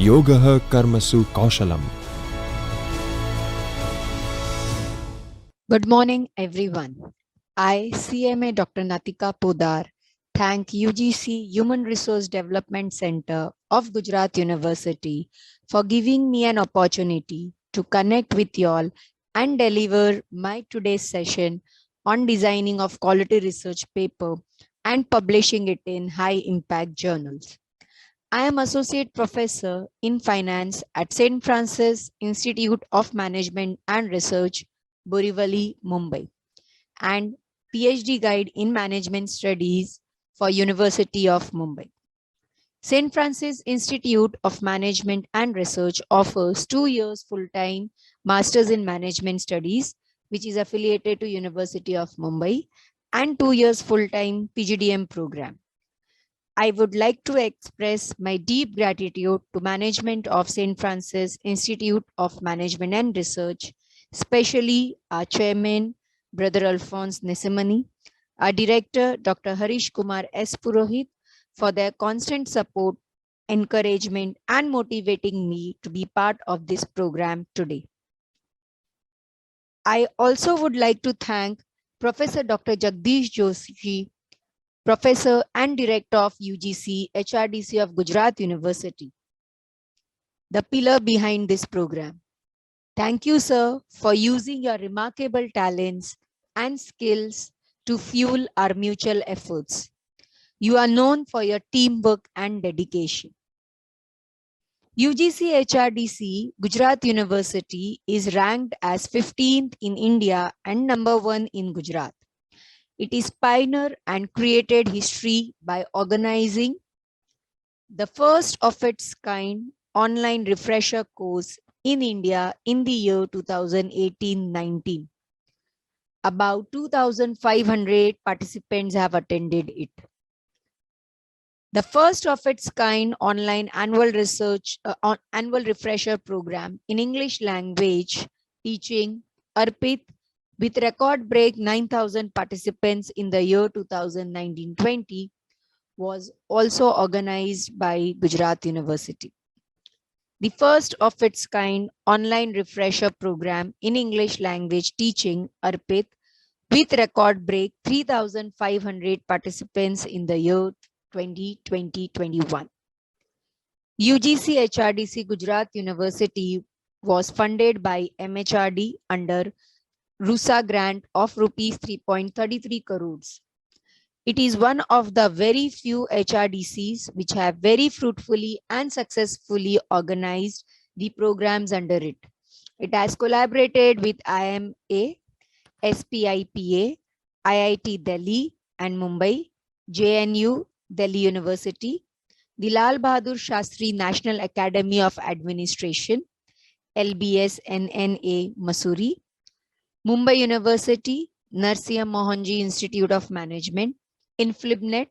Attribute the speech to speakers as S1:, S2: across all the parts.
S1: Yogah Karmasu Kaushalam.
S2: Good morning, everyone. I, CMA Dr. Natika Poddar, thank UGC Human Resource Development Center of Gujarat University for giving me an opportunity to connect with you all and deliver my today's session on designing of quality research paper and publishing it in high impact journals. I am Associate Professor in Finance at St. Francis Institute of Management and Research, Borivali, Mumbai, and PhD Guide in Management Studies for University of Mumbai. St. Francis Institute of Management and Research offers 2 years full-time Masters in Management Studies, which is affiliated to University of Mumbai, and 2 years full-time PGDM program. I would like to express my deep gratitude to management of St. Francis Institute of Management and Research, especially our chairman, Brother Alphonse Nesemani, our director, Dr. Harish Kumar S. Purohit, for their constant support, encouragement, and motivating me to be part of this program today. I also would like to thank Professor Dr. Jagdish Joshi, Professor and Director of UGC HRDC of Gujarat University, the pillar behind this program. Thank you, sir, for using your remarkable talents and skills to fuel our mutual efforts. You are known for your teamwork and dedication. UGC HRDC Gujarat University is ranked as 15th in India and number 1 in Gujarat. It is pioneer and created history by organizing the first of its kind online refresher course in India in the year 2018-19. About 2,500 participants have attended it. The first of its kind online annual refresher program in English language teaching Arpit with record break 9,000 participants in the year 2019-20 was also organized by Gujarat University. The first of its kind online refresher program in English language teaching Arpit with record break 3,500 participants in the year 2020-21. UGC HRDC Gujarat University was funded by MHRD under RUSA grant of rupees 3.33 crores. It is one of the very few HRDCs which have very fruitfully and successfully organized the programs under it. It has collaborated with IMA, SPIPA, IIT Delhi and Mumbai, JNU, Delhi University, the Lal Bahadur Shastri National Academy of Administration, LBS NNA Mussoorie, Mumbai University, Narsimha Mohanji Institute of Management, Inflibnet,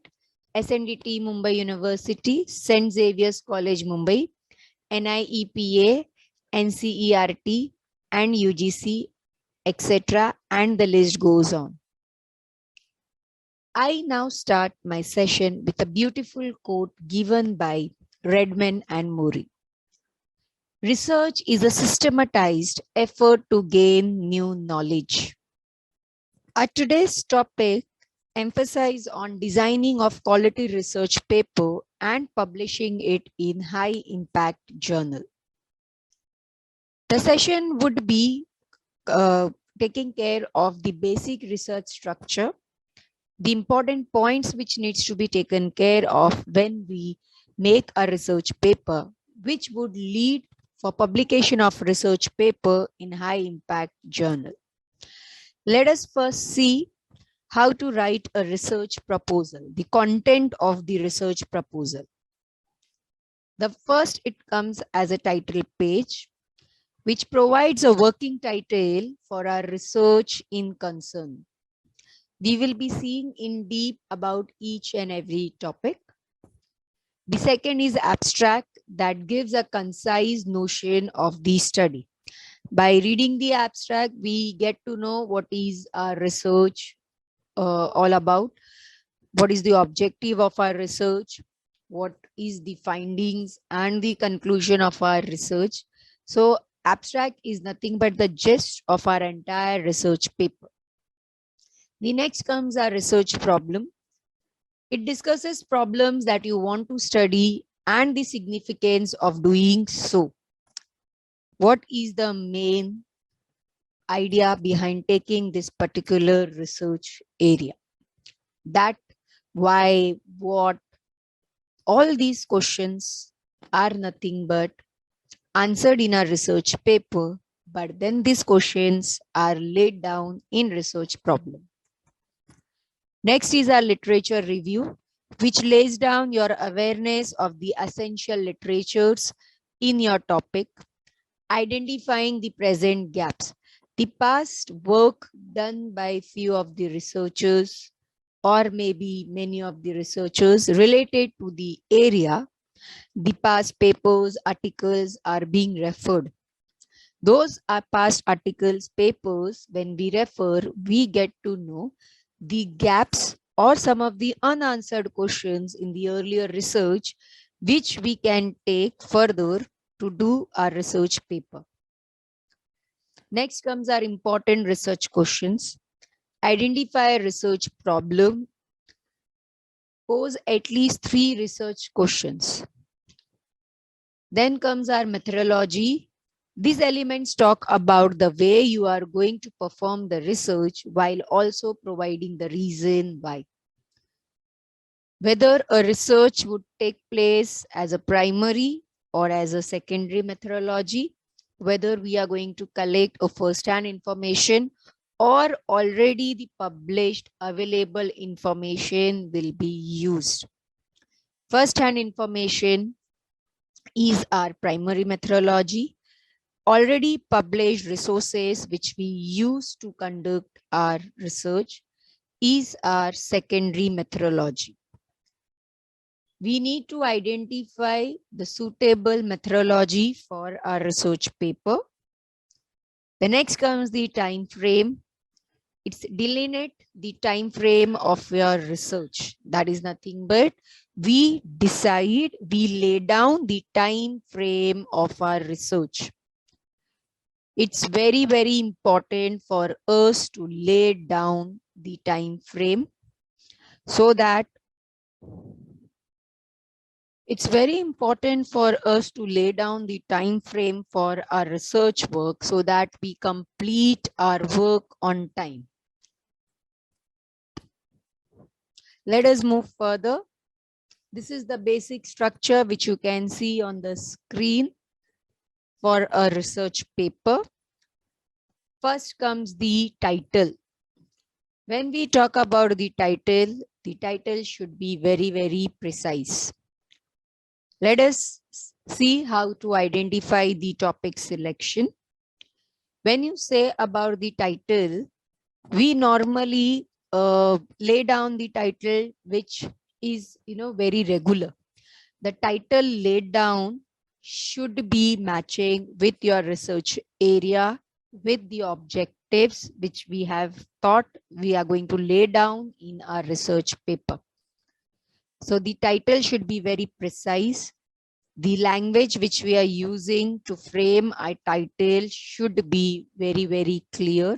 S2: SNDT Mumbai University, St. Xavier's College Mumbai, NIEPA, NCERT, and UGC, etc. And the list goes on. I now start my session with a beautiful quote given by Redman and Murray. Research is a systematized effort to gain new knowledge. Our today's topic emphasizes on designing of quality research paper and publishing it in high impact journal. The session would be taking care of the basic research structure, the important points which needs to be taken care of when we make a research paper, which would lead for publication of research paper in high impact journal. Let us first see how to write a research proposal, the content of the research proposal. The first, it comes as a title page, which provides a working title for our research in concern. We will be seeing in deep about each and every topic. The second is abstract, that gives a concise notion of the study. By reading the abstract, we get to know what is our research all about, what is the objective of our research, what is the findings and the conclusion of our research. So abstract is nothing but the gist of our entire research paper. The next comes our research problem. It discusses problems that you want to study and the significance of doing so. What is the main idea behind taking this particular research area? That, why, what, all these questions are nothing but answered in a research paper, but then these questions are laid down in research problem. Next is our literature review, which lays down your awareness of the essential literatures in your topic, identifying the present gaps. The past work done by few of the researchers or maybe many of the researchers related to the area, the past papers, articles are being referred. Those are past articles, papers. When we refer, we get to know the gaps or some of the unanswered questions in the earlier research, which we can take further to do our research paper. Next comes our important research questions. Identify a research problem. Pose at least 3 research questions. Then comes our methodology. These elements talk about the way you are going to perform the research while also providing the reason why. Whether a research would take place as a primary or as a secondary methodology, whether we are going to collect a first-hand information or already the published available information will be used. First-hand information is our primary methodology. Already published resources which we use to conduct our research is our secondary methodology. We need to identify the suitable methodology for our research paper. The next comes the time frame. It's delineate the time frame of your research. That is nothing but we lay down the time frame of our research. It's very, very important for us to lay down the time frame so that it's very important for us to lay down the time frame for our research work so that we complete our work on time. Let us move further. This is the basic structure which you can see on the screen for a research paper. First comes the title. When we talk about the title should be very, very precise. Let us see how to identify the topic selection. When you say about the title, we normally lay down the title which is very regular. The title laid down should be matching with your research area, with the objectives which we have thought we are going to lay down in our research paper. So the title should be very precise. The language which we are using to frame our title should be very, very clear.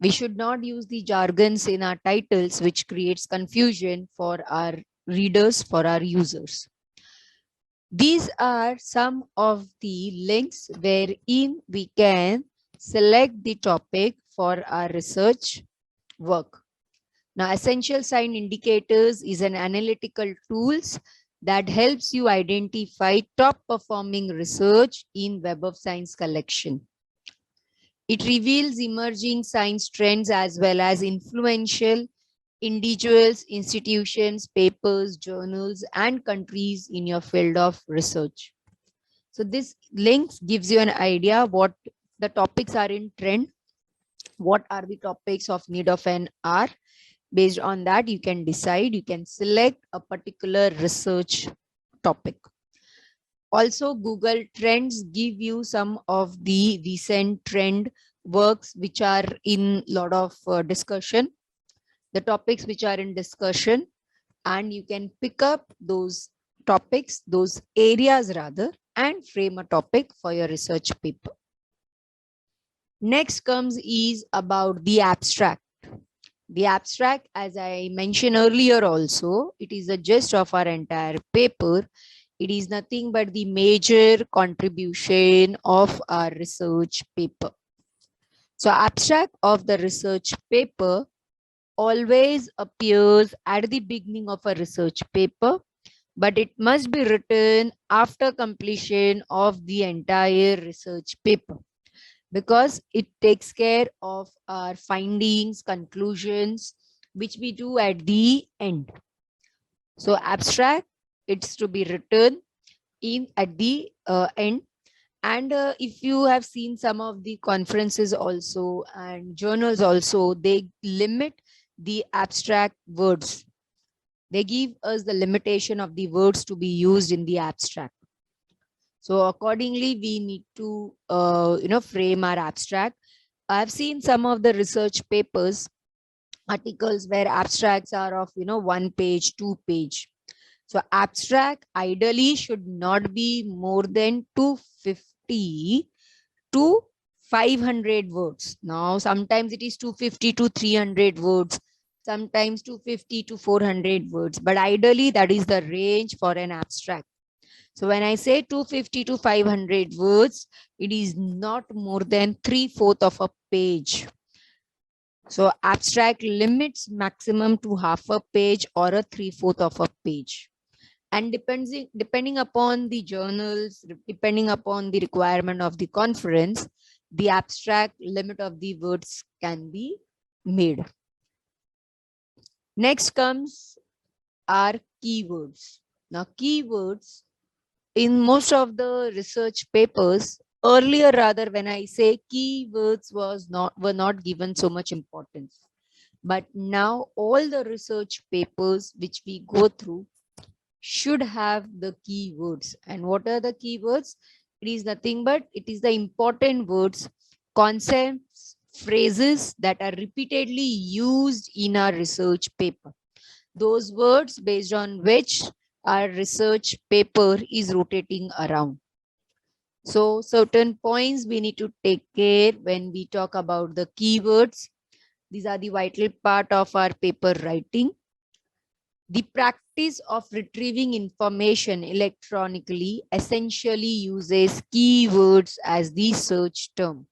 S2: We should not use the jargons in our titles which creates confusion for our readers, for our users. These are some of the links wherein we can select the topic for our research work. Now, essential sign indicators is an analytical tools that helps you identify top performing research in Web of Science collection. It reveals emerging science trends as well as influential individuals, institutions, papers, journals, and countries in your field of research. So this links gives you an idea what the topics are in trend, what are the topics of need of an hour. Based on that, you can decide, you can select a particular research topic. Also, Google Trends give you some of the recent trend works which are in lot of discussion. The topics which are in discussion, and you can pick up those topics, those areas rather, and frame a topic for your research paper. Next comes is about the abstract. The abstract, as I mentioned earlier also, it is the gist of our entire paper. It is nothing but the major contribution of our research paper. So abstract of the research paper always appears at the beginning of a research paper, but it must be written after completion of the entire research paper, because it takes care of our findings, conclusions, which we do at the end. So abstract, it's to be written in at the end. And if you have seen some of the conferences also and journals also, they limit the abstract words. They give us the limitation of the words to be used in the abstract. So accordingly, we need to, frame our abstract. I've seen some of the research papers, articles where abstracts are of, 1 page, 2 page. So abstract ideally should not be more than 250 to 500 words. Now, sometimes it is 250 to 300 words, sometimes 250 to 400 words, but ideally that is the range for an abstract. So when I say 250 to 500 words, it is not more than 3/4 of a page. So abstract limits maximum to half a page or a 3/4 of a page. And depending upon the journals, depending upon the requirement of the conference, the abstract limit of the words can be made. Next comes our keywords. Now, keywords in most of the research papers, earlier rather, when I say keywords were not given so much importance. But now all the research papers which we go through should have the keywords. And what are the keywords? It is nothing but it is the important words, concepts, phrases that are repeatedly used in our research paper. Those words based on which our research paper is rotating around. So certain points we need to take care when we talk about the keywords. These are the vital part of our paper writing. The practice of retrieving information electronically essentially uses keywords as the search term.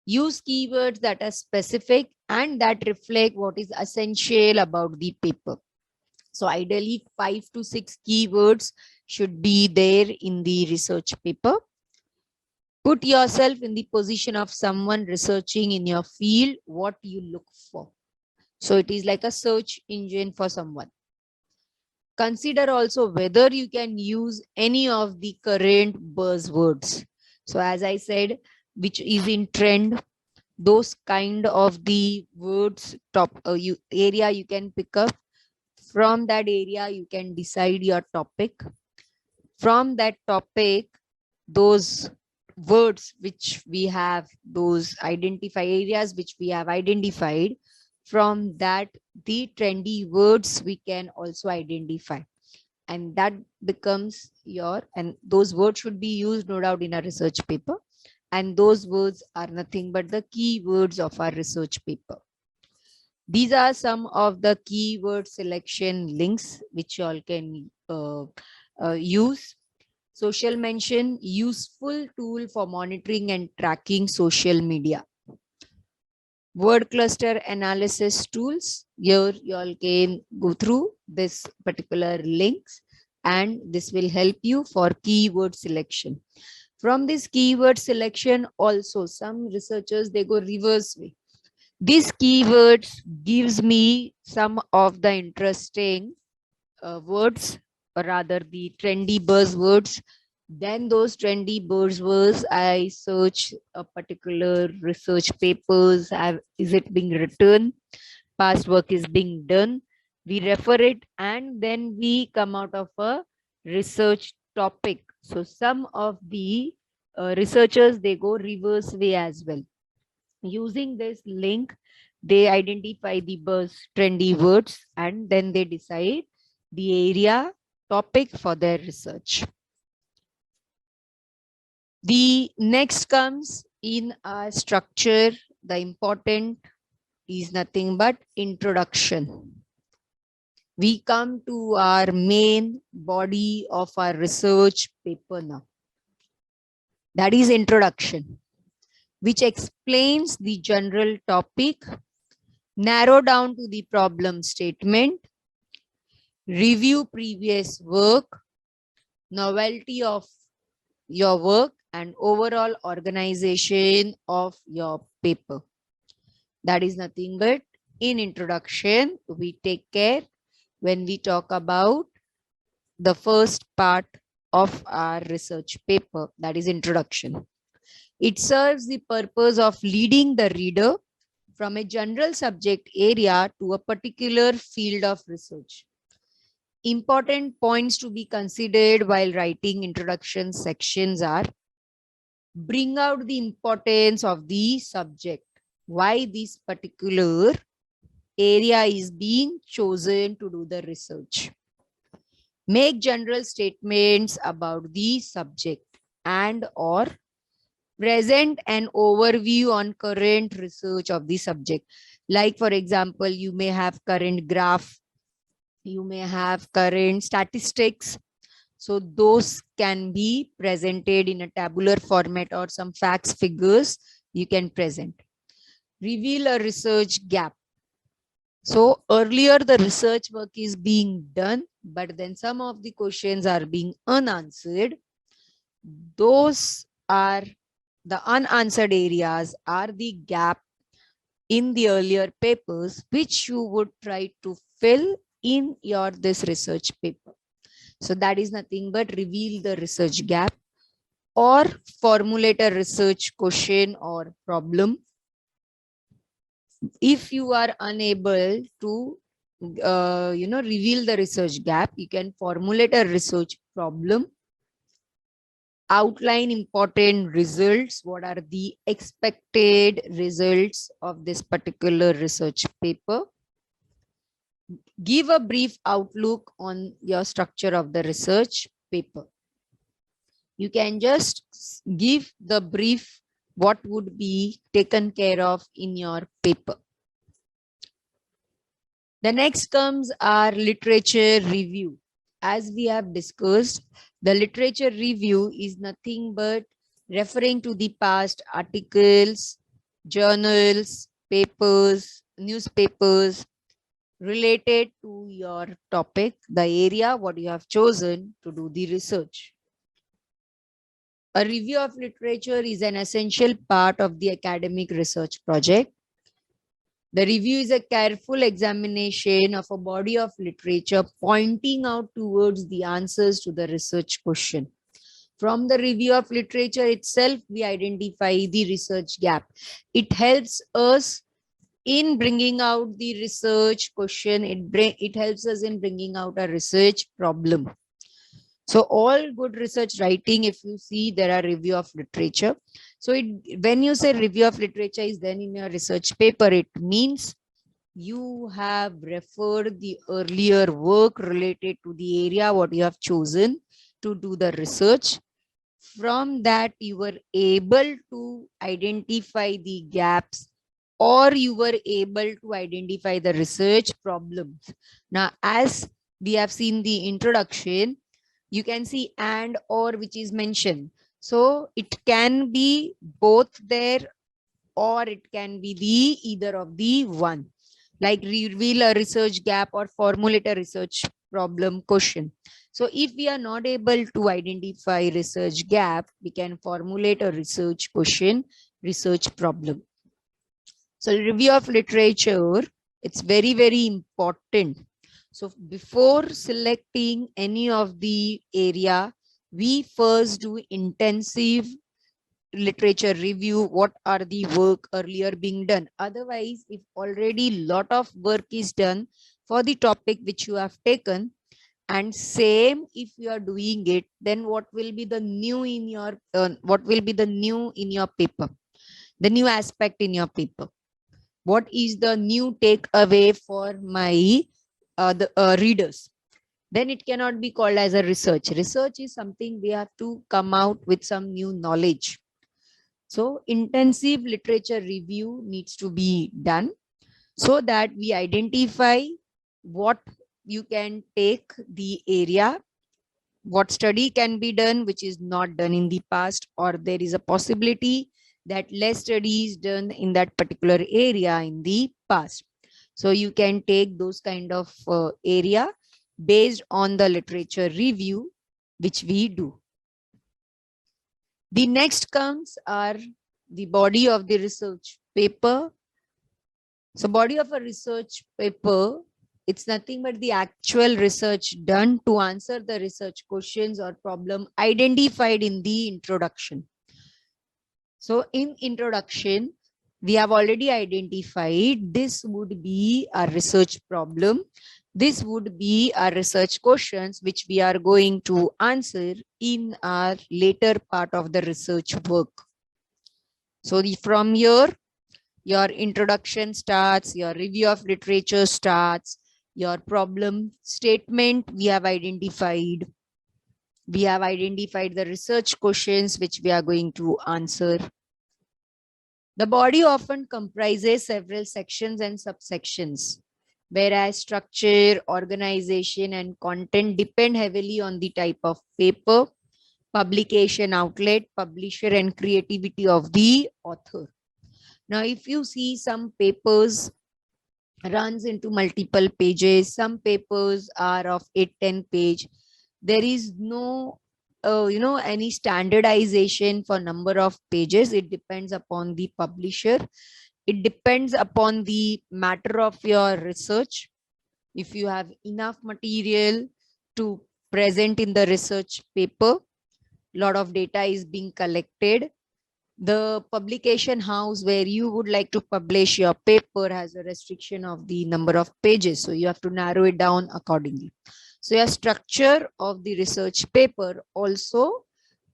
S2: Use keywords that are specific and that reflect what is essential about the paper. So ideally 5 to 6 keywords should be there in the research paper. Put yourself in the position of someone researching in your field, what you look for. So it is like a search engine for someone. Consider also whether you can use any of the current buzzwords. So as I said, which is in trend, those kind of the words area you can pick up. From that area, you can decide your topic. From that topic, those words which we have, those identify areas which we have identified, from that the trendy words we can also identify, and that becomes your, and those words should be used no doubt in a research paper, and those words are nothing but the key words of our research paper. These are some of the keyword selection links which you all can use. Social mention, useful tool for monitoring and tracking social media. Word cluster analysis tools. Here you all can go through this particular links and this will help you for keyword selection. From this keyword selection also, some researchers, they go reverse way. These keywords gives me some of the interesting words, or rather the trendy buzzwords. Then those trendy buzzwords, I search a particular research papers. Is it being written? Past work is being done. We refer it and then we come out of a research topic. So some of the researchers, they go reverse way as well. Using this link, They identify the buzz trendy words and then they decide the area topic for their research. The next comes in our structure. The important is nothing but introduction. We come to our main body of our research paper now. That is introduction, which explains the general topic, narrow down to the problem statement, review previous work, novelty of your work, and overall organization of your paper. That is nothing but in introduction, we take care when we talk about the first part of our research paper, that is introduction. It serves the purpose of leading the reader from a general subject area to a particular field of research. Important points to be considered while writing introduction sections are: bring out the importance of the subject, why this particular area is being chosen to do the research. Make general statements about the subject and or present an overview on current research of the subject. Like for example, you may have current graph, you may have current statistics. So those can be presented in a tabular format or some facts, figures you can present. Reveal a research gap. So earlier the research work is being done, but then some of the questions are being unanswered. Those are the unanswered areas are the gap in the earlier papers, which you would try to fill in your this research paper. So that is nothing but reveal the research gap or formulate a research question or problem. If you are unable to reveal the research gap, you can formulate a research problem, outline important results, what are the expected results of this particular research paper, give a brief outlook on your structure of the research paper. You can just give the brief what would be taken care of in your paper. The next comes our literature review. As we have discussed, the literature review is nothing but referring to the past articles, journals, papers, newspapers related to your topic, the area what you have chosen to do the research. A review of literature is an essential part of the academic research project. The review is a careful examination of a body of literature pointing out towards the answers to the research question. From the review of literature itself, we identify the research gap. It helps us in bringing out the research question. It helps us in bringing out a research problem. So all good research writing, if you see, there are review of literature. So when you say review of literature is then in your research paper, it means you have referred the earlier work related to the area what you have chosen to do the research. From that, you were able to identify the gaps or you were able to identify the research problems. Now, as we have seen the introduction, you can see and or which is mentioned. So it can be both there or it can be the either of the one, like reveal a research gap or formulate a research problem question. So if we are not able to identify research gap, we can formulate a research question, research problem. So review of literature, it's very, very important. So before selecting any of the area, we first do intensive literature review. What are the work earlier being done? Otherwise, if already lot of work is done for the topic which you have taken, and same if you are doing it, then what will be the new in your paper, the new aspect in your paper? What is the new takeaway for my readers? Then it cannot be called as a research. Research is something we have to come out with some new knowledge. So intensive literature review needs to be done so that we identify what you can take the area, what study can be done which is not done in the past, or there is a possibility that less study is done in that particular area in the past. So you can take those kind of area based on the literature review which we do. The next comes are the body of the research paper. So body of a research paper, it's nothing but the actual research done to answer the research questions or problem identified in the introduction. So in introduction, we have already identified this would be a research problem. This would be our research questions which we are going to answer in our later part of the research work. So from here, your introduction starts, your review of literature starts, your problem statement we have identified. We have identified the research questions which we are going to answer. The body often comprises several sections and subsections, whereas structure, organization, and content depend heavily on the type of paper, publication outlet, publisher, and creativity of the author. Now, if you see some papers runs into multiple pages, some papers are of 8-10 page. There is no any standardization for number of pages. It depends upon the publisher. It depends upon the matter of your research. If you have enough material to present in the research paper, lot of data is being collected. The publication house where you would like to publish your paper has a restriction of the number of pages. So you have to narrow it down accordingly. So your structure of the research paper also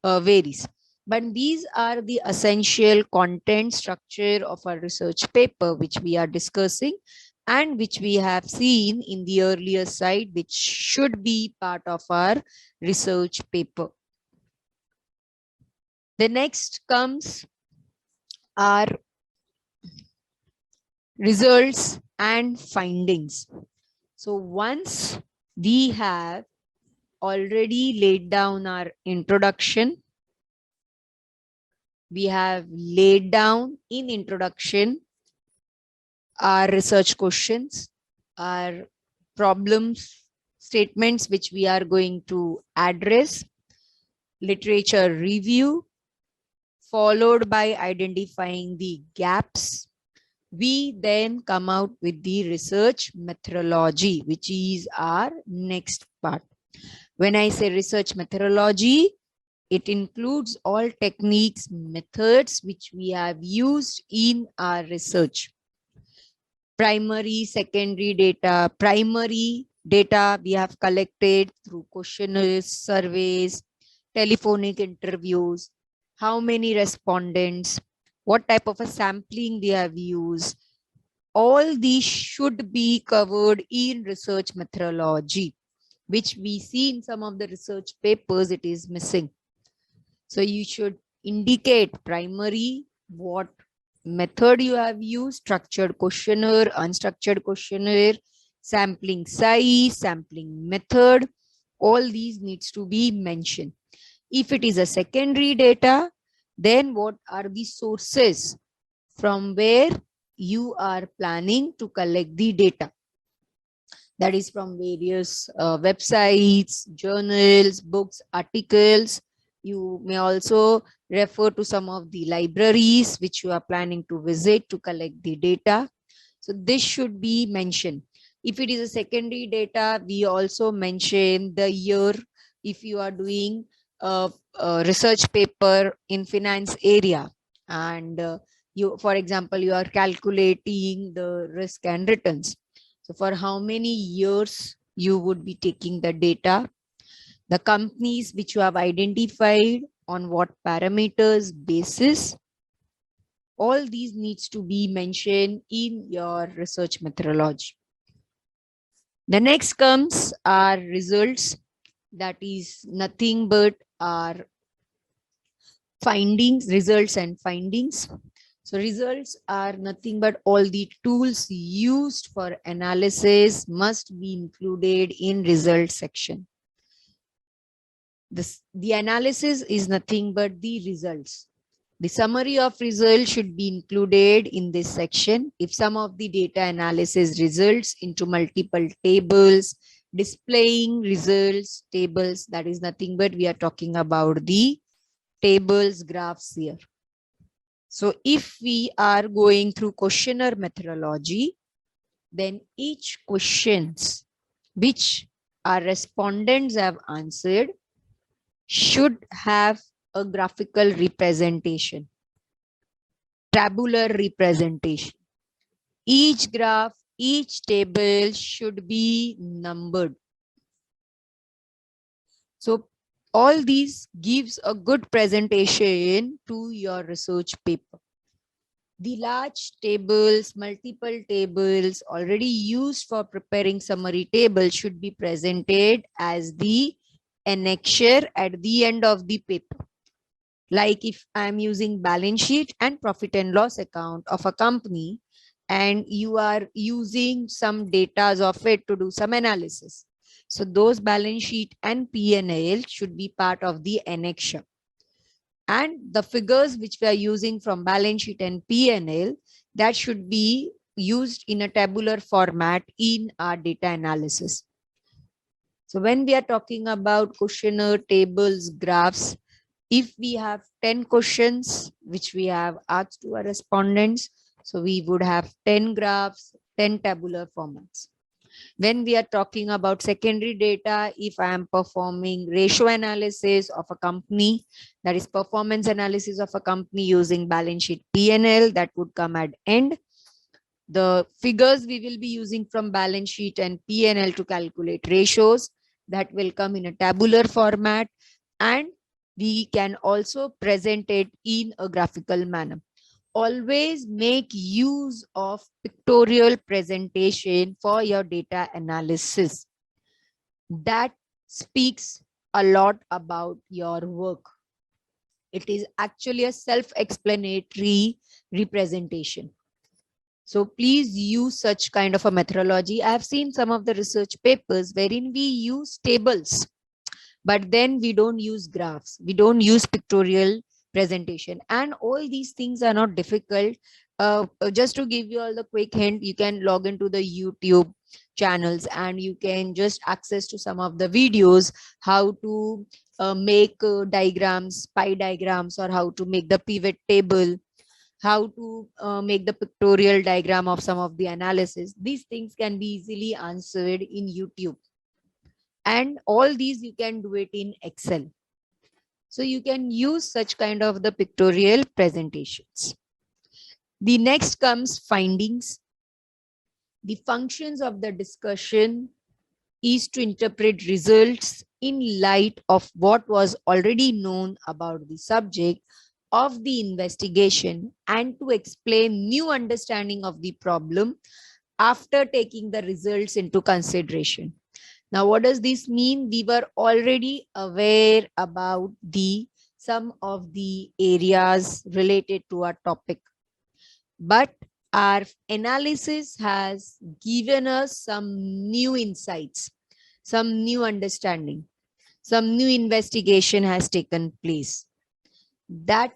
S2: varies. But these are the essential content structure of our research paper, which we are discussing and which we have seen in the earlier slide, which should be part of our research paper. The next comes our results and findings. So once we have already laid down our introduction, we have laid down in introduction our research questions, our problems, statements which we are going to address, literature review, followed by identifying the gaps. We then come out with the research methodology, which is our next part. When I say research methodology, it includes all techniques, methods which we have used in our research. Primary, secondary data. Primary data we have collected through questionnaires, surveys, telephonic interviews, how many respondents, what type of a sampling we have used. All these should be covered in research methodology, which we see in some of the research papers, it is missing. So you should indicate primary, what method you have used, structured questionnaire, unstructured questionnaire, sampling size, sampling method, all these needs to be mentioned. If it is a secondary data, then what are the sources from where you are planning to collect the data? That is from various websites, journals, books, articles. You may also refer to some of the libraries which you are planning to visit to collect the data. So this should be mentioned. If it is a secondary data, we also mention the year. If you are doing a research paper in finance area and you, for example, you are calculating the risk and returns. So for how many years you would be taking the data, the companies which you have identified, on what parameters basis, All these needs to be mentioned in your research methodology. The next comes our results. That is nothing but our findings, results and findings. So results are nothing but all the tools used for analysis must be included in result section. The analysis is nothing but the results. The summary of results should be included in this section. If some of the data analysis results into multiple tables, displaying results tables, that is nothing but we are talking about the tables graphs here. So if we are going through questionnaire methodology, then each questions which our respondents have answered should have a graphical representation, tabular representation. Each graph, each table should be numbered. So all these gives a good presentation to your research paper. The large tables, multiple tables already used for preparing summary table should be presented as the annexure at the end of the paper. Like if I'm using balance sheet and profit and loss account of a company, and you are using some data of it to do some analysis. So those balance sheet and P&L should be part of the annexure. And the figures which we are using from balance sheet and P&L, that should be used in a tabular format in our data analysis. So when we are talking about questionnaire tables, graphs, if we have 10 questions which we have asked to our respondents, so we would have 10 graphs, 10 tabular formats. When we are talking about secondary data, if I am performing ratio analysis of a company, that is performance analysis of a company using balance sheet P&L, that would come at end. The figures we will be using from balance sheet and P&L to calculate ratios, that will come in a tabular format, and we can also present it in a graphical manner. Always make use of pictorial presentation for your data analysis. That speaks a lot about your work. It is actually a self-explanatory representation. So please use such kind of a methodology. I have seen some of the research papers wherein we use tables, but then we don't use graphs. We don't use pictorial presentation, and all these things are not difficult. Just to give you all the quick hint, you can log into the YouTube channels and you can just access to some of the videos how to make diagrams, pie diagrams, or how to make the pivot table, how to make the pictorial diagram of some of the analysis. These things can be easily answered in YouTube, and all these you can do it in Excel. So you can use such kind of the pictorial presentations. The next comes findings. The functions of the discussion is to interpret results in light of what was already known about the subject of the investigation and to explain new understanding of the problem after taking the results into consideration. Now, what does this mean? We were already aware about some of the areas related to our topic, but our analysis has given us some new insights, some new understanding, some new investigation has taken place. That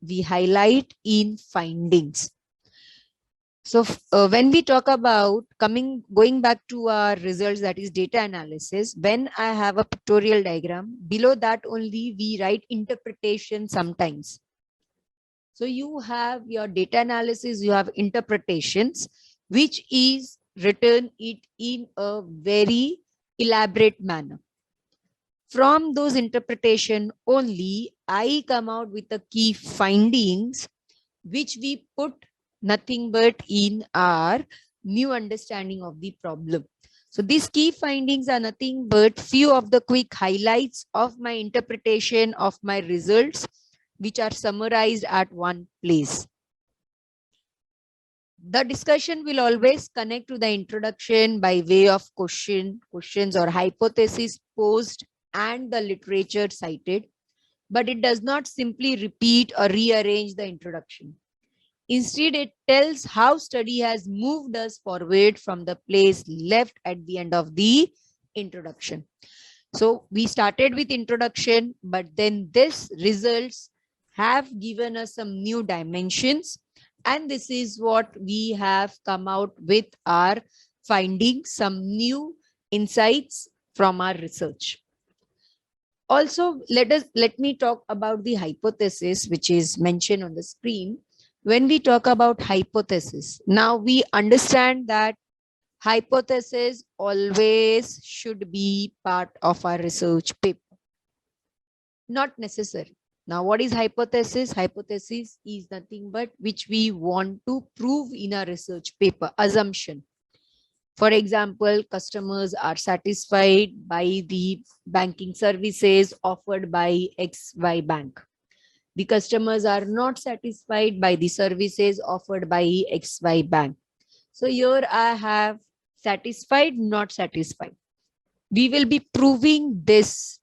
S2: we highlight in findings. So when we talk about going back to our results, that is data analysis, when I have a pictorial diagram, below that only we write interpretation sometimes. So you have your data analysis, you have interpretations, which is written it in a very elaborate manner. From those interpretation only, I come out with the key findings, which we put nothing but in our new understanding of the problem. So these key findings are nothing but few of the quick highlights of my interpretation of my results, which are summarized at one place. The discussion will always connect to the introduction by way of questions or hypotheses posed and the literature cited, but it does not simply repeat or rearrange the introduction. Instead, it tells how study has moved us forward from the place left at the end of the introduction. So we started with introduction, but then this results have given us some new dimensions. And this is what we have come out with our findings, some new insights from our research. Also, let me talk about the hypothesis, which is mentioned on the screen. When we talk about hypothesis, now we understand that hypothesis always should be part of our research paper. Not necessary. Now, what is hypothesis? Hypothesis is nothing but which we want to prove in a research paper. Assumption. For example, customers are satisfied by the banking services offered by XY bank. The customers are not satisfied by the services offered by XY bank. So here I have satisfied, not satisfied. We will be proving this.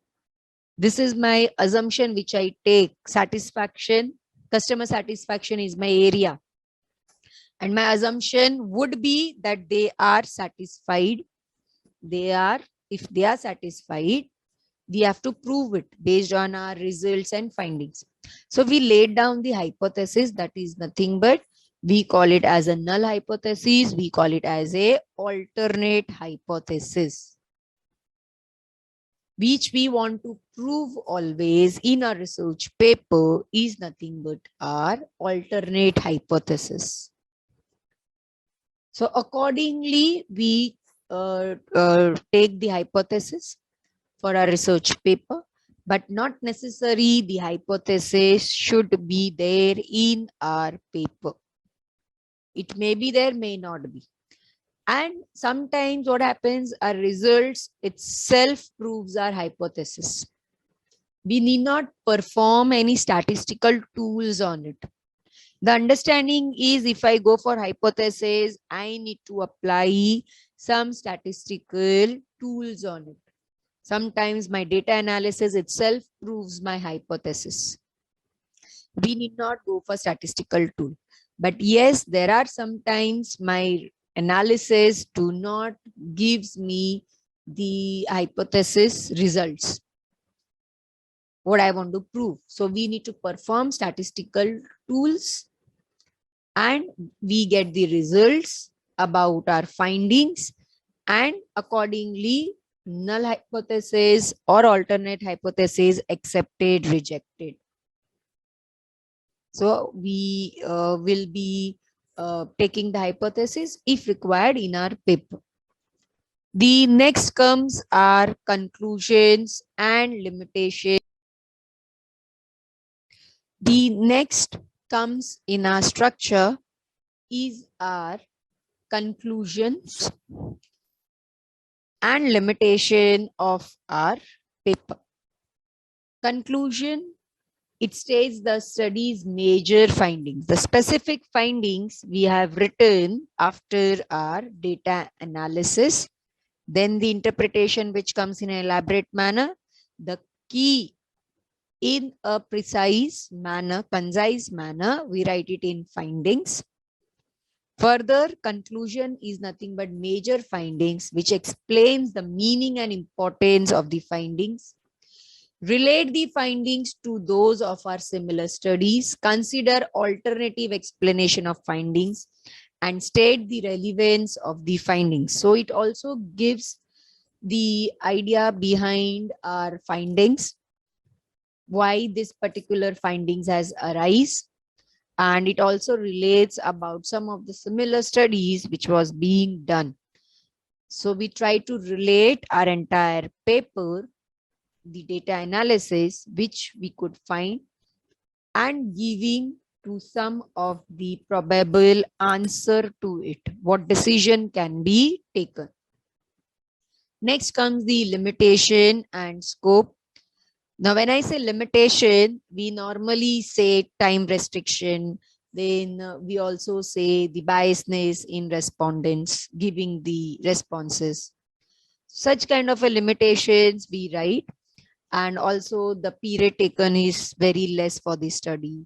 S2: This is my assumption which I take. Satisfaction, customer satisfaction is my area. And my assumption would be that they are satisfied. If they are satisfied, we have to prove it based on our results and findings. So we laid down the hypothesis, that is nothing but we call it as a null hypothesis. We call it as a alternate hypothesis, which we want to prove always in our research paper is nothing but our alternate hypothesis. So accordingly, we take the hypothesis for our research paper, but not necessarily the hypothesis should be there in our paper. It may be there, may not be. And sometimes what happens, our results itself proves our hypothesis. We need not perform any statistical tools on it. The understanding is if I go for hypothesis, I need to apply some statistical tools on it. Sometimes my data analysis itself proves my hypothesis. We need not go for statistical tool. But yes, there are sometimes my analysis do not gives me the hypothesis results, what I want to prove. So we need to perform statistical tools and we get the results about our findings, and accordingly null hypothesis or alternate hypothesis accepted, rejected. So we will be taking the hypothesis if required in our paper. The next comes our conclusions and limitations. The next comes in our structure is our conclusions and limitation of our paper. Conclusion, it states the study's major findings. The specific findings we have written after our data analysis, then the interpretation which comes in an elaborate manner, the key in a precise manner, concise manner, we write it in findings. Further, conclusion is nothing but major findings which explains the meaning and importance of the findings. Relate the findings to those of our similar studies. Consider alternative explanation of findings and state the relevance of the findings. So it also gives the idea behind our findings, why this particular findings has arise, and it also relates about some of the similar studies which was being done. So we try to relate our entire paper, the data analysis which we could find, and giving to some of the probable answer to it, what decision can be taken. Next comes the limitation and scope. Now, when I say limitation, we normally say time restriction, Then we also say the biasness in respondents giving the responses. Such kind of a limitations we write. And also the period taken is very less for the study.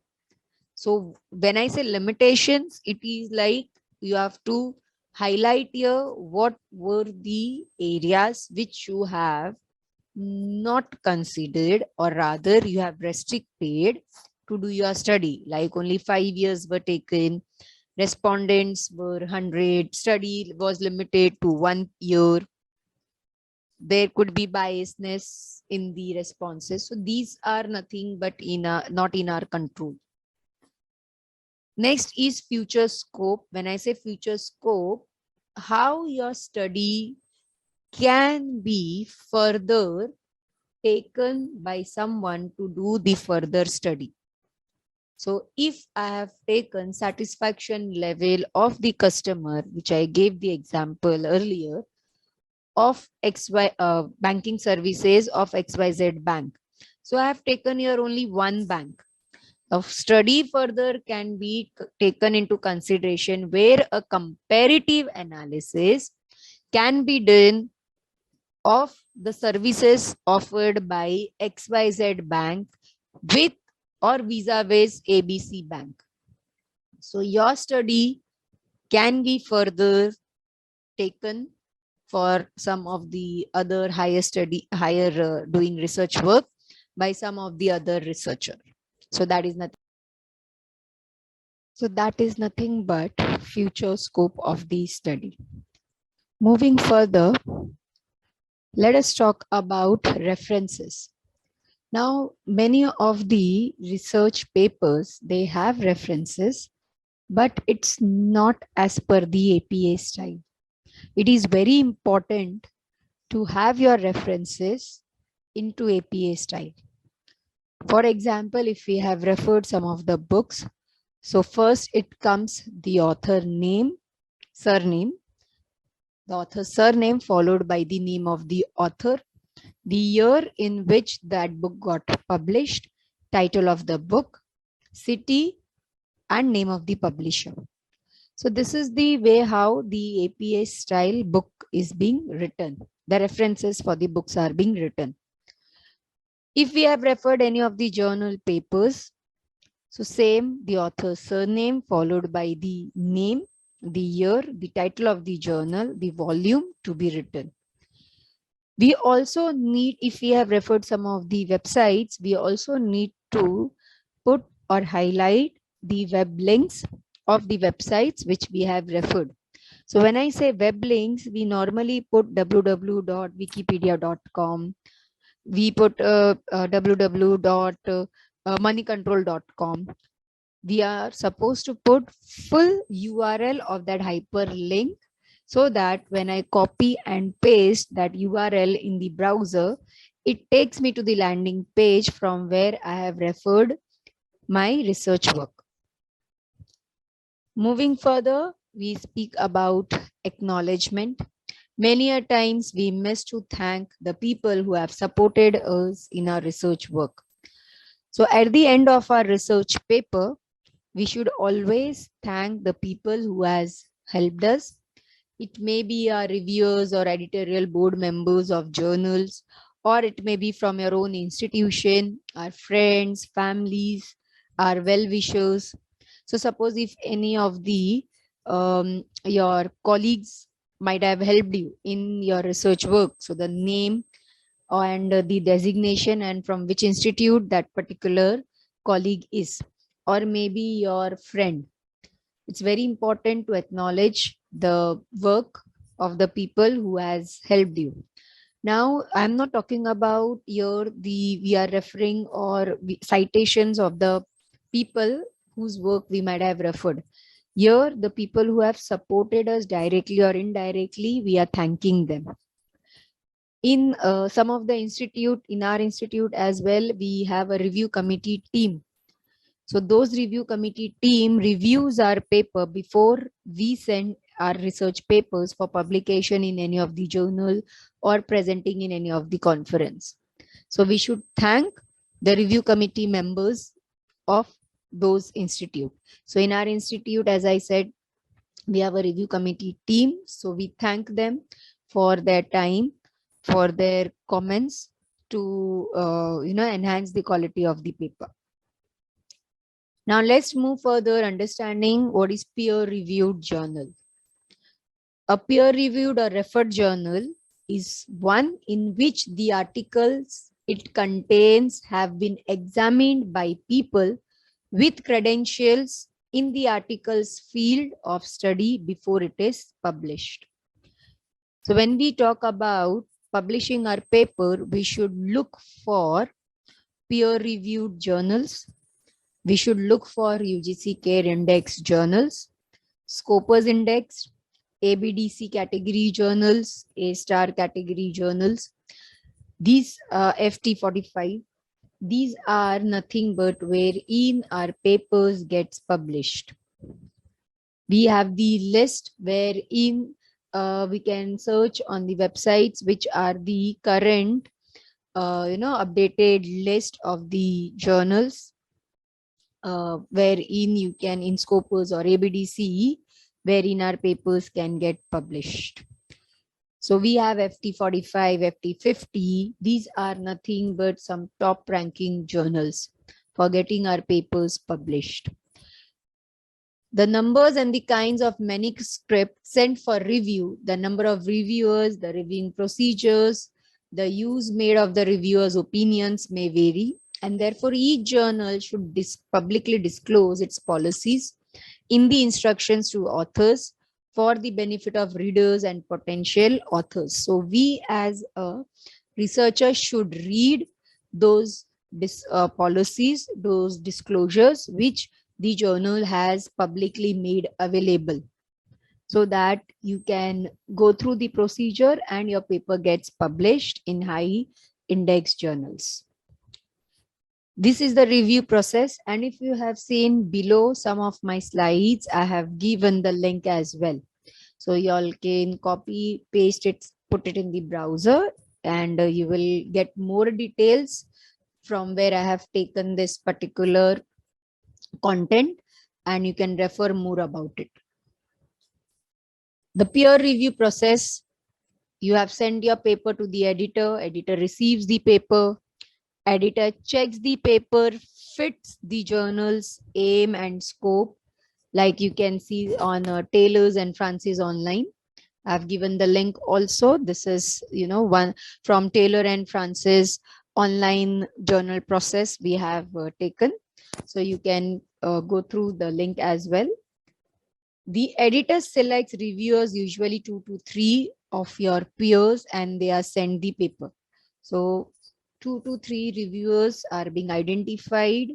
S2: So when I say limitations, it is like you have to highlight here what were the areas which you have not considered, or rather you have restricted to do your study. Like only 5 years were taken, respondents were 100, study was limited to 1 year. There could be biasness in the responses. So these are nothing but not in our control. Next is future scope. When I say future scope, how your study can be further taken by someone to do the further study. So if I have taken satisfaction level of the customer, which I gave the example earlier, of XY banking services of XYZ bank. So I have taken here only one bank. Of study further can be taken into consideration where a comparative analysis can be done of the services offered by XYZ bank with or vis-a-vis ABC bank. So your study can be further taken for some of the other higher doing research work by some of the other researcher. So that is nothing. So that is nothing but future scope of the study. Moving further, let us talk about references. Now, many of the research papers, they have references, but it's not as per the APA style. It is very important to have your references into APA style. For example, if we have referred some of the books, so first it comes the author name, surname, the author's surname followed by the name of the author, the year in which that book got published, title of the book, city, and name of the publisher. So this is the way how the APA style book is being written. The references for the books are being written. If we have referred any of the journal papers, so same, the author's surname followed by the name, the year, the title of the journal, the volume to be written. We also need, if we have referred some of the websites, we also need to put or highlight the web links of the websites which we have referred. So when I say web links, we normally put www.wikipedia.com. We put www.moneycontrol.com. We are supposed to put full URL of that hyperlink so that when I copy and paste that URL in the browser, it takes me to the landing page from where I have referred my research work. Moving further, we speak about acknowledgement. Many a times we miss to thank the people who have supported us in our research work. So at the end of our research paper, we should always thank the people who has helped us. It may be our reviewers or editorial board members of journals, or it may be from your own institution, our friends, families, our well-wishers. So suppose if any of the your colleagues might have helped you in your research work, so the name and the designation and from which institute that particular colleague is, or maybe your friend. It's very important to acknowledge the work of the people who has helped you. Now, I'm not talking about here we are referring or citations of the people whose work we might have referred. Here, the people who have supported us directly or indirectly, we are thanking them. In some of the institute, in our institute as well, we have a review committee team. So those review committee team reviews our paper before we send our research papers for publication in any of the journal or presenting in any of the conference. So we should thank the review committee members of those institute. So in our institute, as I said, we have a review committee team. So we thank them for their time, for their comments to enhance the quality of the paper. Now let's move further understanding what is peer-reviewed journal. A peer-reviewed or referred journal is one in which the articles it contains have been examined by people with credentials in the article's field of study before it is published. So when we talk about publishing our paper, we should look for peer-reviewed journals. We should look for UGC CARE Index journals, Scopus Index, ABDC category journals, A-star category journals. These FT45, these are nothing but wherein our papers gets published. We have the list wherein we can search on the websites which are the current updated list of the journals wherein you can in Scopus or ABDC wherein our papers can get published. So we have FT45, FT50. These are nothing but some top ranking journals for getting our papers published. The numbers and the kinds of manuscripts sent for review, the number of reviewers, the reviewing procedures, the use made of the reviewers' opinions may vary, and therefore each journal should publicly disclose its policies in the instructions to authors for the benefit of readers and potential authors. So we as a researcher should read those policies, those disclosures which the journal has publicly made available, so that you can go through the procedure and your paper gets published in high index journals. This is the review process, and if you have seen below some of my slides, I have given the link as well. So y'all can copy, paste it, put it in the browser, and you will get more details from where I have taken this particular content, and you can refer more about it. The peer review process, you have sent your paper to the editor, editor receives the paper, editor checks the paper, fits the journal's aim and scope, like you can see on Taylor's and Francis online. I've given the link also. This is, one from Taylor and Francis online journal process we have taken. So you can go through the link as well. The editor selects reviewers, usually 2 to 3 of your peers, and they are sent the paper. So 2 to 3 reviewers are being identified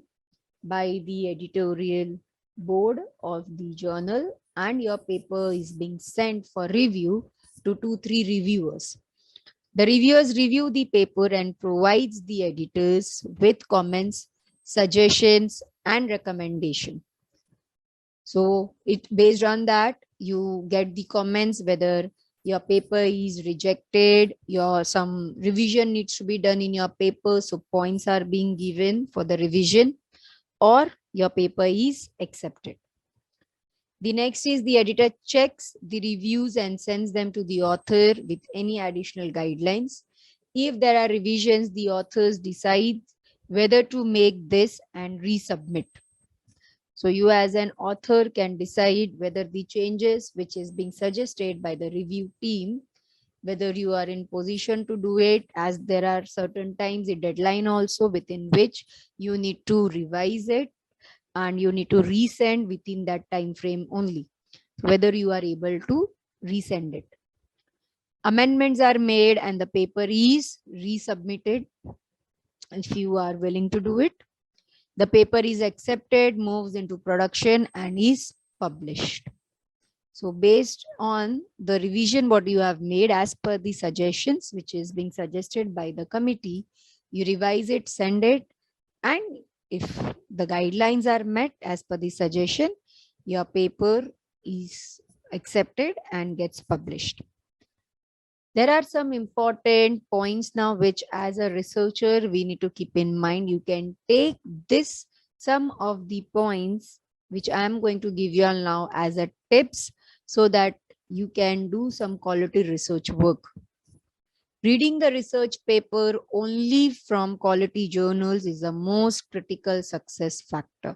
S2: by the editorial board of the journal, and your paper is being sent for review to 2-3 reviewers. The reviewers review the paper and provides the editors with comments, suggestions, and recommendation. So based on that, you get the comments whether your paper is rejected, some revision needs to be done in your paper, so points are being given for the revision, or your paper is accepted. The next is the editor checks the reviews and sends them to the author with any additional guidelines. If there are revisions, the authors decide whether to make this and resubmit. So you as an author can decide whether the changes which is being suggested by the review team, whether you are in position to do it, as there are certain times a deadline also within which you need to revise it and you need to resend within that time frame only, whether you are able to resend it. Amendments are made and the paper is resubmitted if you are willing to do it. The paper is accepted, moves into production, and is published. So based on the revision what you have made as per the suggestions which is being suggested by the committee, you revise it, send it, and if the guidelines are met as per the suggestion, your paper is accepted and gets published. There are some important points now which as a researcher we need to keep in mind. You can take this some of the points which I am going to give you all now as a tips so that you can do some quality research work. Reading the research paper only from quality journals is the most critical success factor.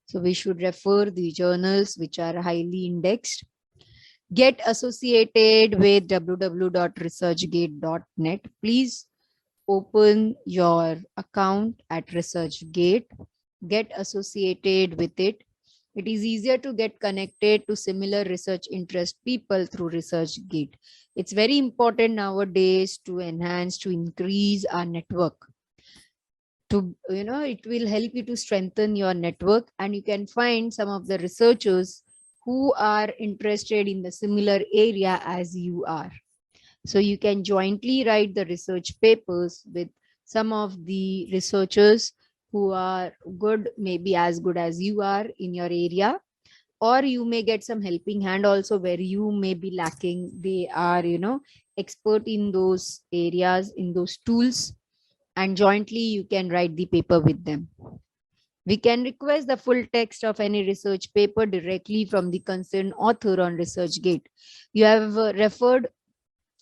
S2: So we should refer the journals which are highly indexed. Get associated with www.researchgate.net. Please open your account at ResearchGate. Get associated with it. It is easier to get connected to similar research interest people through ResearchGate. It's very important nowadays to enhance, to increase our network. It will help you to strengthen your network, and you can find some of the researchers who are interested in the similar area as you are. So you can jointly write the research papers with some of the researchers who are good, maybe as good as you are in your area, or you may get some helping hand also where you may be lacking. They are, expert in those areas, in those tools, and jointly you can write the paper with them. We can request the full text of any research paper directly from the concerned author on ResearchGate. You have referred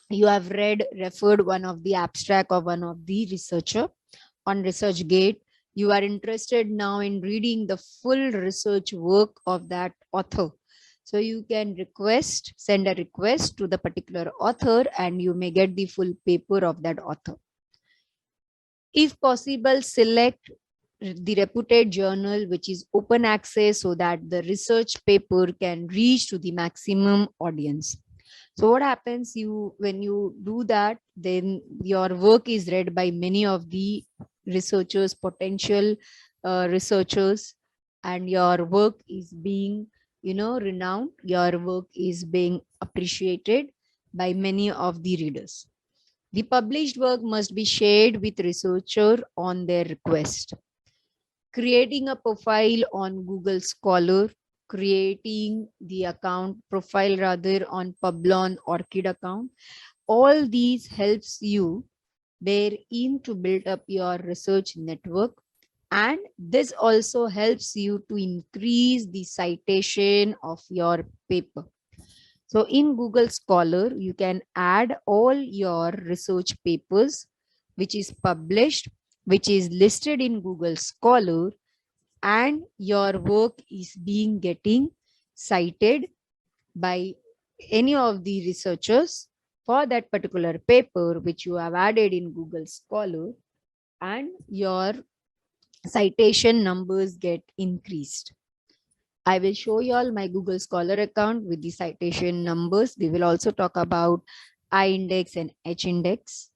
S2: one of the abstract of one of the researcher on ResearchGate. You are interested now in reading the full research work of that author. So you can send a request to the particular author, and you may get the full paper of that author. If possible, select the reputed journal which is open access so that the research paper can reach to the maximum audience. So what happens, when you do that, then your work is read by many of the researchers, potential researchers, and your work is being, renowned. Your work is being appreciated by many of the readers. The published work must be shared with researcher on their request. Creating a profile on Google Scholar, creating the profile rather on Publon ORCID account. All these helps you therein to build up your research network, and this also helps you to increase the citation of your paper. So in Google Scholar, you can add all your research papers which is published, which is listed in Google Scholar, and your work is getting cited by any of the researchers for that particular paper which you have added in Google Scholar, and your citation numbers get increased. I will show you all my Google Scholar account with the citation numbers. We will also talk about I index and H index.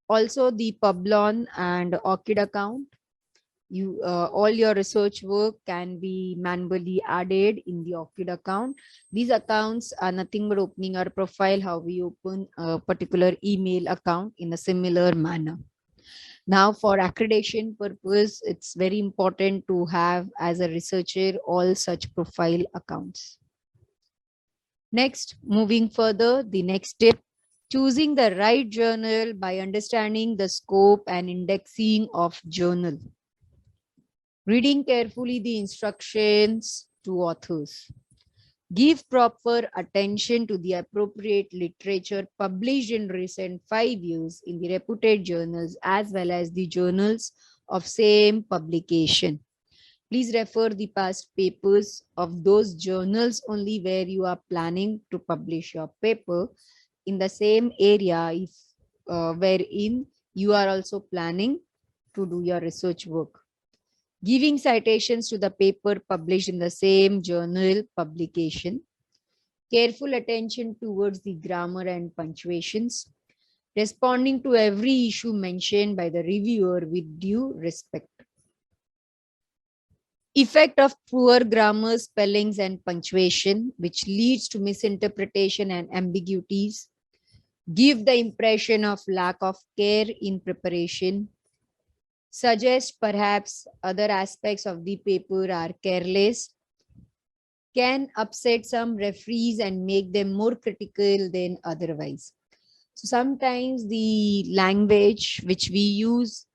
S2: Also the Publon and ORCID account. All your research work can be manually added in the ORCID account. These accounts are nothing but opening our profile, how we open a particular email account in a similar manner. Now, for accreditation purpose, it's very important to have as a researcher all such profile accounts. Next, moving further, the next tip, choosing the right journal by understanding the scope and indexing of journal. Reading carefully the instructions to authors. Give proper attention to the appropriate literature published in recent 5 years in the reputed journals as well as the journals of same publication. Please refer the past papers of those journals only where you are planning to publish your paper in the same area wherein you are also planning to do your research work. Giving citations to the paper published in the same journal publication. Careful attention towards the grammar and punctuations. Responding to every issue mentioned by the reviewer with due respect. Effect of poor grammar, spellings, and punctuation, which leads to misinterpretation and ambiguities. Give the impression of lack of care in preparation. Suggest perhaps other aspects of the paper are careless, can upset some referees and make them more critical than otherwise. So sometimes the language which we use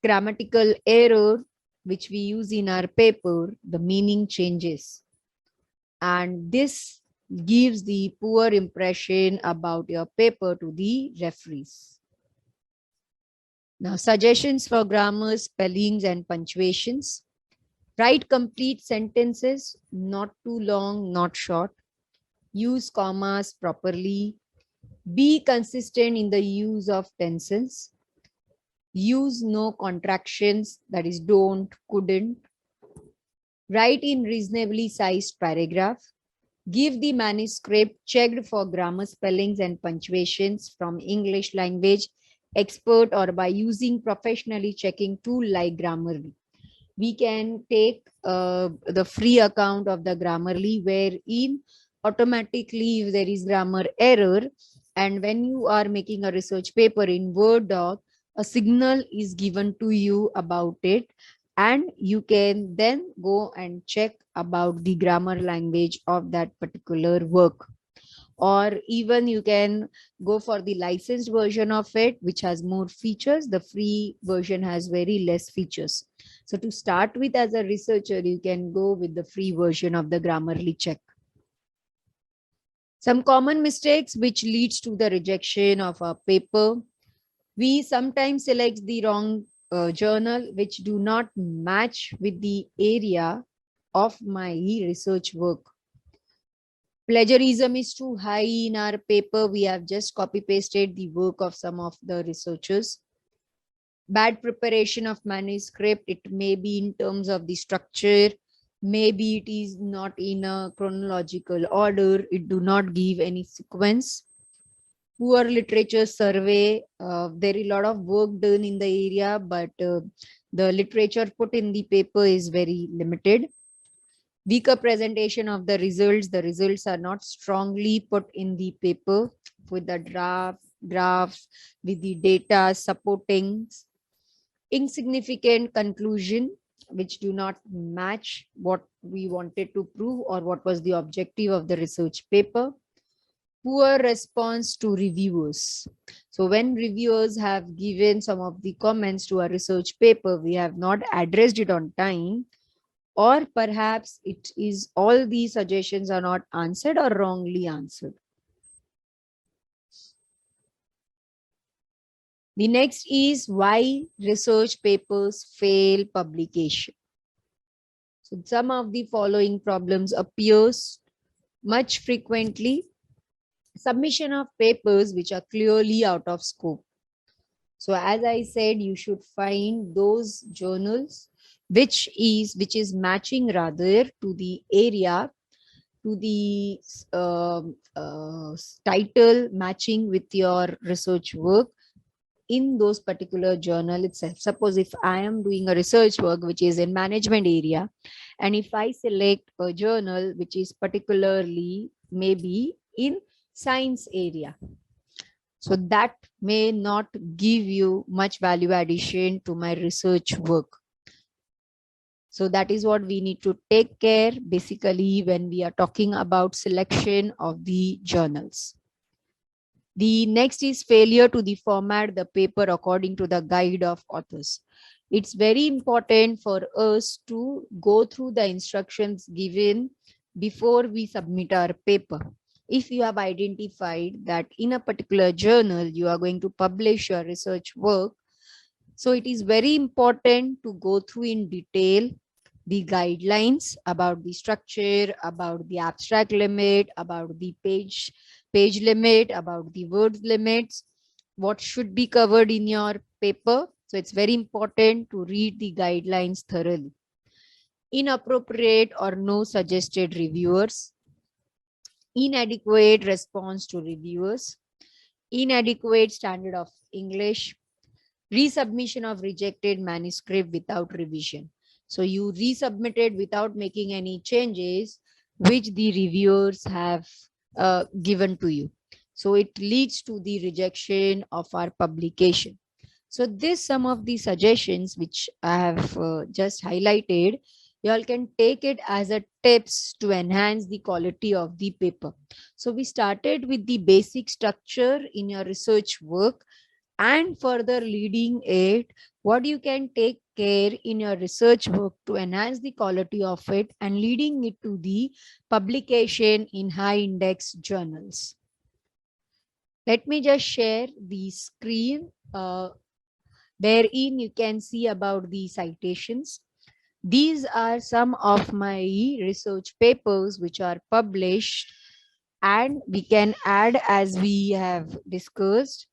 S2: grammatical error which we use in our paper, the meaning changes. And this gives the poor impression about your paper to the referees. Now, suggestions for grammar, spellings, and punctuations. Write complete sentences, not too long, not short. Use commas properly. Be consistent in the use of tenses. Use no contractions, that is, don't, couldn't. Write in reasonably sized paragraph. Give the manuscript checked for grammar, spellings, and punctuations from English language expert or by using professionally checking tool like Grammarly. We can take the free account of the Grammarly, wherein automatically if there is grammar error, and when you are making a research paper in Word doc, a signal is given to you about it, and you can then go and check about the grammar language of that particular work. Or even you can go for the licensed version of it, which has more features. The free version has very less features. So to start with, as a researcher, you can go with the free version of the Grammarly check. Some common mistakes which leads to the rejection of a paper. We sometimes select the wrong journal which do not match with the area of my research work. Plagiarism is too high in our paper. We have just copy pasted the work of some of the researchers. Bad preparation of manuscript. It may be in terms of the structure. Maybe it is not in a chronological order. It do not give any sequence. Poor literature survey. There is a lot of work done in the area, but the literature put in the paper is very limited. Weaker presentation of the results. The results are not strongly put in the paper with the graphs, with the data supporting. Insignificant conclusion which do not match what we wanted to prove or what was the objective of the research paper. Poor response to reviewers. So when reviewers have given some of the comments to a research paper, we have not addressed it on time, or perhaps it is all these suggestions are not answered or wrongly answered. The next is why research papers fail publication. So some of the following problems appears much frequently. Submission of papers which are clearly out of scope. So as I said, you should find those journals which is matching rather to the area, to the title matching with your research work in those particular journal itself. Suppose if I am doing a research work which is in management area, and if I select a journal which is particularly maybe in science area, so that may not give you much value addition to my research work. So that is what we need to take care basically when we are talking about selection of the journals. The next is failure to format the paper according to the guide of authors. It's very important for us to go through the instructions given before we submit our paper. If you have identified that in a particular journal you are going to publish your research work, so it is very important to go through in detail the guidelines about the structure, about the abstract limit, about the page limit, about the word limits, what should be covered in your paper. So it's very important to read the guidelines thoroughly. Inappropriate or no suggested reviewers. Inadequate response to reviewers. Inadequate standard of English. Resubmission of rejected manuscript without revision. So you resubmitted without making any changes which the reviewers have given to you. So it leads to the rejection of our publication. So this some of the suggestions which I have just highlighted. You all can take it as a tips to enhance the quality of the paper. So we started with the basic structure in your research work. and further leading it what you can take care in your research work to enhance the quality of it and leading it to the publication in high index journals. Let me just share the screen wherein you can see about the citations. These are some of my research papers which are published, and we can add as we have discussed.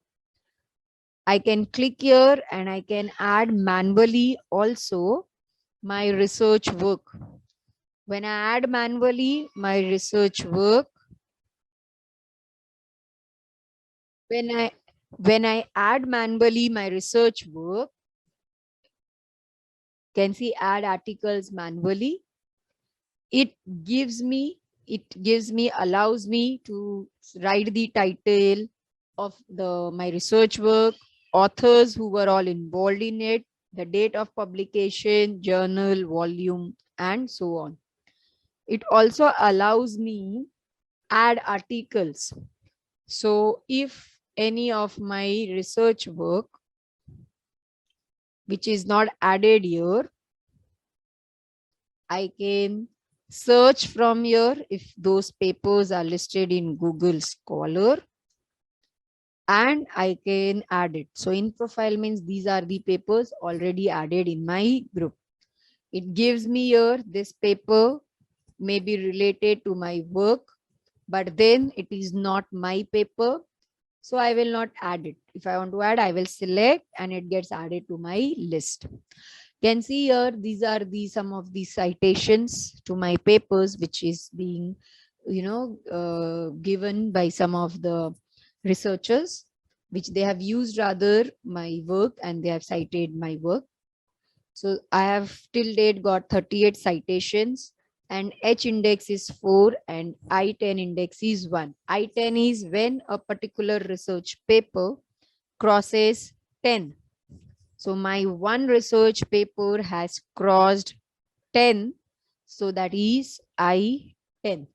S2: I can click here and I can add manually also my research work. When I add manually my research work, when I add manually my research work, can see add articles manually. It allows me to write the title of my research work, authors who were all involved in it, the date of publication, journal, volume, and so on. It also allows me add articles. So if any of my research work which is not added here, I can search from here if those papers are listed in Google Scholar, and I can add it. So in profile means these are the papers already added in my group. It gives me here this paper may be related to my work, but then it is not my paper. So I will not add it. If I want to add, I will select and it gets added to my list. Can see here, these are some of the citations to my papers, which is being, given by some of the researchers, which they have used rather my work and they have cited my work. So I have till date got 38 citations, and H index is 4 and I-10 index is 1. I-10 is when a particular research paper crosses 10. So my one research paper has crossed 10. So that is I-10.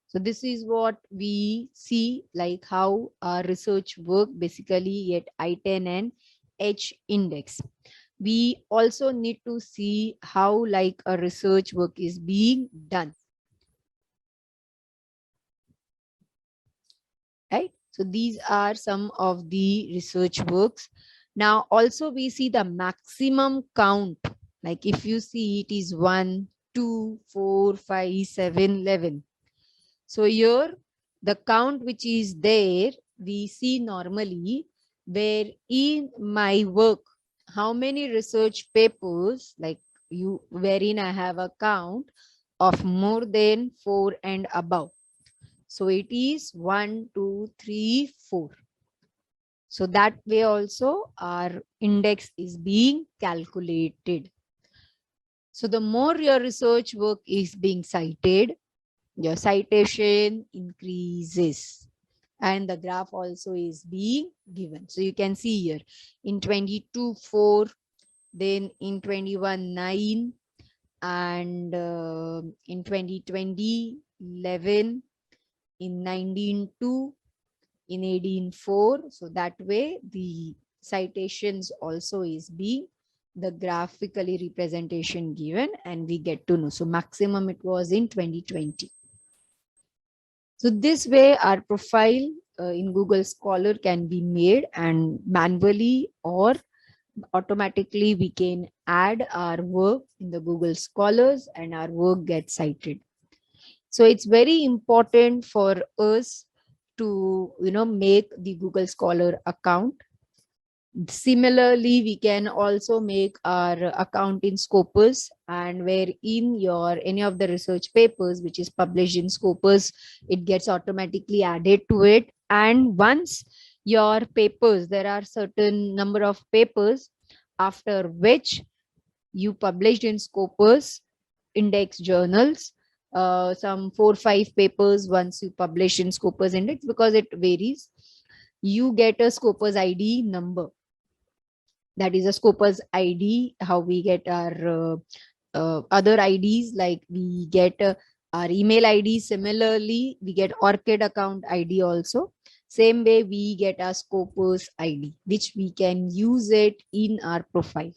S2: So this is what we see, like how our research work basically at I-10 and H index. We also need to see how like a research work is being done. Right? So these are some of the research works. Now also we see the maximum count. Like if you see it is 1, 2, 4, 5, 7, 11. So here the count which is there, we see normally where in my work, how many research papers like you wherein I have a count of more than 4 and above. So it is 1, 2, 3, 4. So that way also our index is being calculated. So the more your research work is being cited, your citation increases and the graph also is being given. So you can see here in 22.4, then in 21.9, and in 2020 11, in 19.2, in 18.4. So that way the citations also is being the graphically representation given, and we get to know. So maximum it was in 2020. So this way our profile in Google Scholar can be made, and manually or automatically we can add our work in the Google Scholars and our work gets cited. So it's very important for us to make the Google Scholar account. Similarly, we can also make our account in Scopus, and where in your any of the research papers which is published in Scopus, it gets automatically added to it. And once your papers, there are certain number of papers after which you published in Scopus index journals, some 4-5 papers once you publish in Scopus index, because it varies, you get a Scopus ID number. That is a Scopus ID. How we get our other IDs, like we get our email ID. Similarly, we get ORCID account ID also. Same way we get our Scopus ID, which we can use it in our profile.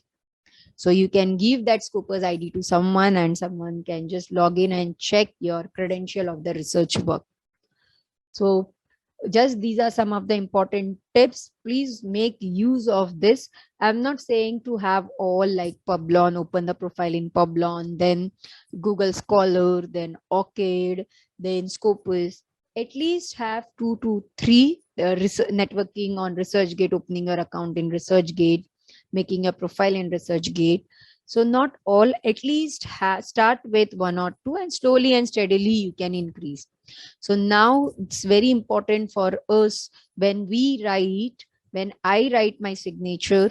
S2: So you can give that Scopus ID to someone and someone can just log in and check your credential of the research work. So just these are some of the important tips. Please make use of this. I'm not saying to have all like Publon, open the profile in Publon, then Google Scholar, then ORCID, then Scopus. At least have 2 to 3 networking on ResearchGate, opening your account in ResearchGate, making a profile in ResearchGate. So not all, at least start with 1 or 2 and slowly and steadily you can increase. So now it's very important for us when I write my signature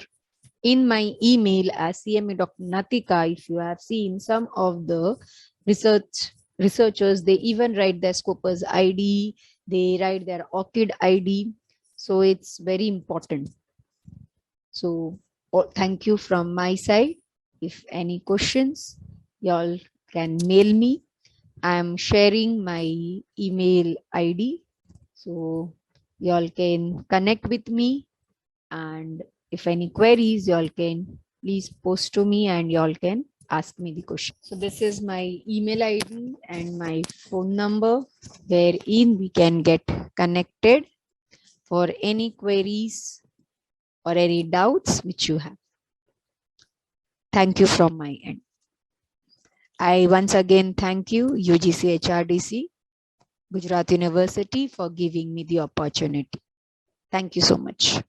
S2: in my email as CMA Dr. Natika. If you have seen some of the researchers, they even write their Scopus ID, they write their ORCID ID. So it's very important. So thank you from my side. If any questions, y'all can mail me. I'm sharing my email ID. So y'all can connect with me. And if any queries, y'all can please post to me and y'all can ask me the question. So this is my email ID and my phone number wherein we can get connected for any queries or any doubts which you have. Thank you from my end. I once again thank you, UGC HRDC, Gujarat University, for giving me the opportunity. Thank you so much.